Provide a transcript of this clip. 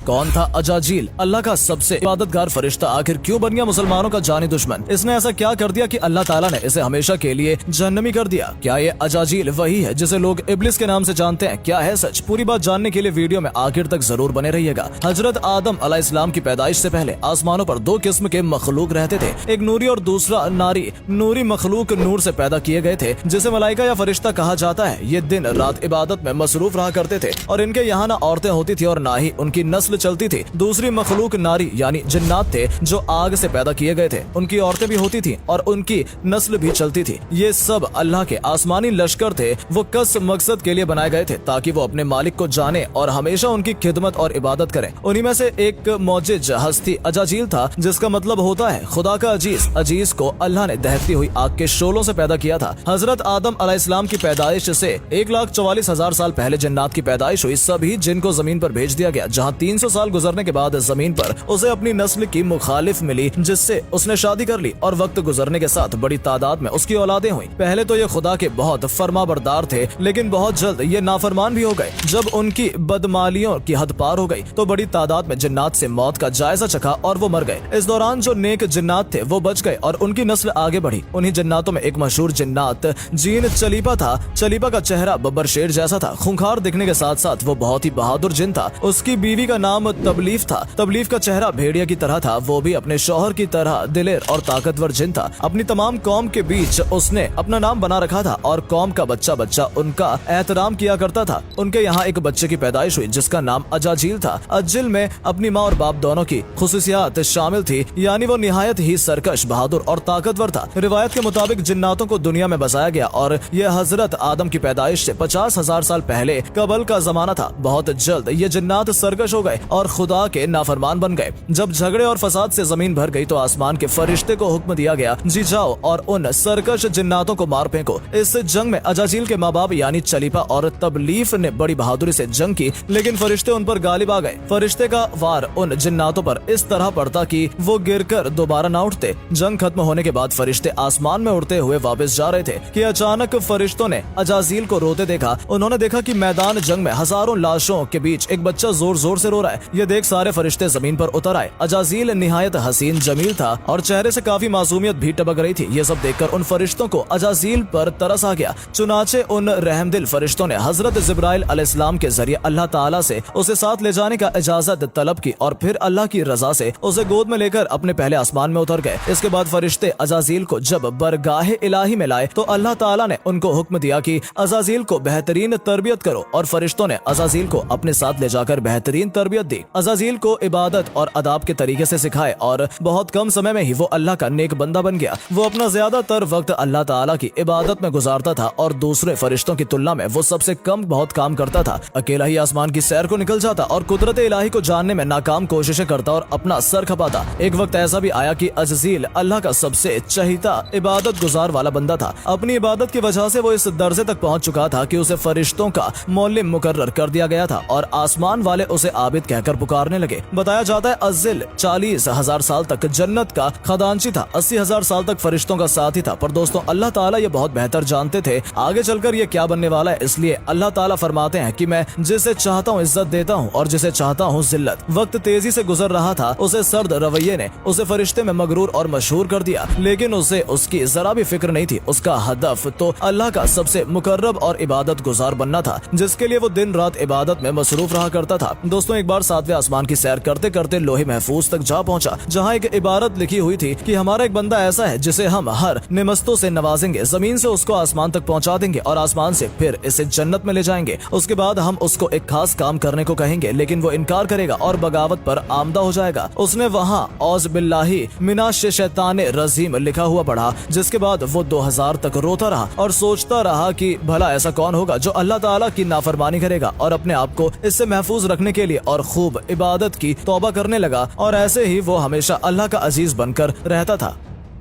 कौन था अजाजील, अल्लाह का सबसे इबादतगार फरिश्ता, आखिर क्यों बन गया मुसलमानों का जानी दुश्मन? इसने ऐसा क्या कर दिया कि अल्लाह ताला ने इसे हमेशा के लिए जहन्नमी कर दिया? क्या ये अजाजील वही है जिसे लोग इब्लिस के नाम से जानते हैं? क्या है सच? पूरी बात जानने के लिए वीडियो में आखिर तक जरूर बने रहिएगा। हजरत आदम अलैहिस्सलाम की पैदाइश से पहले आसमानों पर दो किस्म के मखलूक रहते थे, एक नूरी और दूसरा नारी। नूरी मखलूक नूर से पैदा किए गए थे जिसे मलाइका या फरिश्ता कहा जाता है। ये दिन रात इबादत में मसरूफ रहा करते थे और इनके यहाँ ना औरतें होती थी और ना ही उनकी नस्ल चलती थी। दूसरी मखलूक नारी यानी जिन्नात थे जो आग से पैदा किए गए थे। उनकी औरतें भी होती थी और उनकी नस्ल भी चलती थी। ये सब अल्लाह के आसमानी लश्कर थे। वो कस मकसद के लिए बनाए गए थे ताकि वो अपने मालिक को जाने और हमेशा उनकी खिदमत और इबादत करें। उन्हीं में से एक मौजिज हस्ती अजाजील था जिसका मतलब होता है खुदा का अजीज। अजीज को अल्लाह ने दहकती हुई आग के शोलों से पैदा किया था। हजरत आदम अलैहिस्सलाम की पैदाइश से 1,44,000 साल पहले जन्नात की पैदाइश हुई। सभी जिन को जमीन पर भेज दिया गया, जहाँ 300 साल गुजरने के बाद जमीन पर उसे अपनी नस्ल की मुखालिफ मिली जिससे उसने शादी कर ली और वक्त गुजरने के साथ बड़ी तादाद में उसकी औलादें हुई। पहले तो ये खुदा के बहुत फरमाबरदार थे लेकिन बहुत जल्द ये नाफरमान भी हो गए। जब उनकी बदमालियों की हद पार हो गई तो बड़ी तादाद में जिन्नात से मौत का जायजा चखा और वो मर गए। इस दौरान जो नेक जिन्नात थे वो बच गए और उनकी नस्ल आगे बढ़ी। उन्हीं जिन्नातों में एक मशहूर जिन्नात जीन चलीपा था। चलीपा का चेहरा बब्बर शेर जैसा था। खूंखार दिखने के साथ साथ वो बहुत ही बहादुर जिन था। उसकी बीवी का नाम तबलीफ था। तबलीफ का चेहरा भेड़िया की तरह था। वो भी अपने शौहर की तरह दिलेर और ताकतवर जिन था। अपनी तमाम कौम के बीच उसने अपना नाम बना रखा था और कौम का बच्चा बच्चा उनका एहतराम किया करता था। उनके यहाँ एक बच्चे की पैदाइश हुई जिसका नाम अजाजील था। अज्जिल में अपनी माँ और बाप दोनों की खुसूसियात शामिल थी, यानी वो निहायत ही सरकश, बहादुर और ताकतवर था। रिवायत के मुताबिक जिन्नातों को दुनिया में बसाया गया और ये हजरत आदम की पैदाइश से 50,000 साल पहले कबल का जमाना था। बहुत जल्द ये जिन्नात सरकश हो गए और खुदा के नाफरमान बन गए। जब झगड़े और फसाद से जमीन भर गई तो आसमान के फरिश्ते को हुक्म दिया गया, जी जाओ और उन सरकश जिन्नातों को मार फेंको। इस जंग में अजाजील के माँ बाप यानी चलीपा और तबलीफ ने बड़ी बहादुरी से जंग की लेकिन फरिश्ते उन पर गालिब आ गए। फरिश्ते का वार उन जिन्नातों पर इस तरह पड़ता कि वो गिरकर दोबारा न उठते। जंग खत्म होने के बाद फरिश्ते आसमान में उड़ते हुए वापस जा रहे थे कि अचानक फरिश्तों ने अजाजील को रोते देखा। उन्होंने देखा कि मैदान जंग में हजारों लाशों के बीच एक बच्चा जोर जोर से रो रहा है। ये देख सारे फरिश्ते जमीन पर उतर आए। अजाजील निहायत हसीन जमील था और चेहरे से काफी मासूमियत भी टपक रही थी। ये सब देखकर उन फरिश्तों को अजाजील पर तरस आ गया। चुनाचे उन रहमदिल फरिश्तों ने हजरत जिब्राइल अलैहिस्सलाम के जरिए अल्लाह ताला से उसे साथ ले जाने का इजाजत तलब की और फिर अल्लाह की रजा से उसे गोद में लेकर अपने पहले आसमान में उतर गए। इसके बाद फरिश्ते अजाजील को जब बरगाहे इलाही में लाए तो अल्लाह ताला ने उनको हुक्म दिया कि अजाजील को बेहतरीन तरबियत करो और फरिश्तों ने अजाजील को अपने साथ ले जाकर बेहतरीन तरबियत दी। अजाजील को इबादत और अदाब के तरीके से सिखाए और बहुत कम समय में ही वो अल्लाह का नेक बंदा बन गया। वो अपना ज्यादातर वक्त अल्लाह ताला की इबादत में गुजारता था और दूसरे फरिश्तों की तुलना में वो सबसे कम बहुत काम करता था। अकेला ही आसमान की सैर को निकल जाता और कुदरत इलाही को जानने में नाकाम कोशिशें करता और अपना सर खपाता। एक वक्त ऐसा भी आया कि अजाजील अल्लाह का सबसे चहीता इबादत गुजार वाला बंदा था। अपनी इबादत की वजह से वो इस दर्जे तक पहुंच चुका था कि उसे फरिश्तों का मौलिम मुकर्रर कर दिया गया था और आसमान वाले उसे आबिद कहकर पुकारने लगे। बताया जाता है अज्जिल 40,000 साल तक जन्नत का खजांची था, 80,000 साल तक फरिश्तों का साथी था। पर दोस्तों अल्लाह ताला ये बहुत बेहतर जानते थे आगे चलकर ये क्या बनने वाला है। इसलिए अल्लाह ताला फरमाते हैं कि मैं जिसे चाहता हूँ इज्जत देता हूँ और जिसे चाहता हूँ जिल्लत। वक्त तेजी से गुजर रहा था। उसे सर्द रवैये ने उसे फरिश्ते में मगरूर और मशहूर कर दिया लेकिन उसे उसकी जरा भी फिक्र नहीं थी। उसका हदफ तो अल्लाह का सबसे मुकर्रब और इबादत गुजार बनना था जिसके लिए वो दिन रात इबादत में मसरूफ रहा करता था। दोस्तों एक बार 7वें आसमान की सैर करते करते लोहे महफूज तक जा पहुंचा जहां एक इबारत लिखी हुई थी कि हमारा एक बंदा ऐसा है जिसे हम हर निमस्तों से नवाजेंगे, जमीन से उसको आसमान तक पहुंचा देंगे और आसमान से फिर इसे जन्नत में ले जाएंगे। उसके बाद हम उसको एक खास काम करने को कहेंगे लेकिन वो इनकार करेगा और बगावत पर आमदा हो जाएगा। उसने वहाँ औज़ बिल्लाहि मिनाश शैतानिर रजीम लिखा हुआ पढ़ा जिसके बाद वो 2000 तक रोता रहा और सोचता रहा कि भला ऐसा कौन होगा जो अल्लाह ताला की नाफरमानी करेगा और अपने आप को इससे महफूज रखने के लिए और खूब इबादत की तौबा करने लगा और ऐसे ही वो हमेशा अल्लाह का अजीज बनकर रहता था।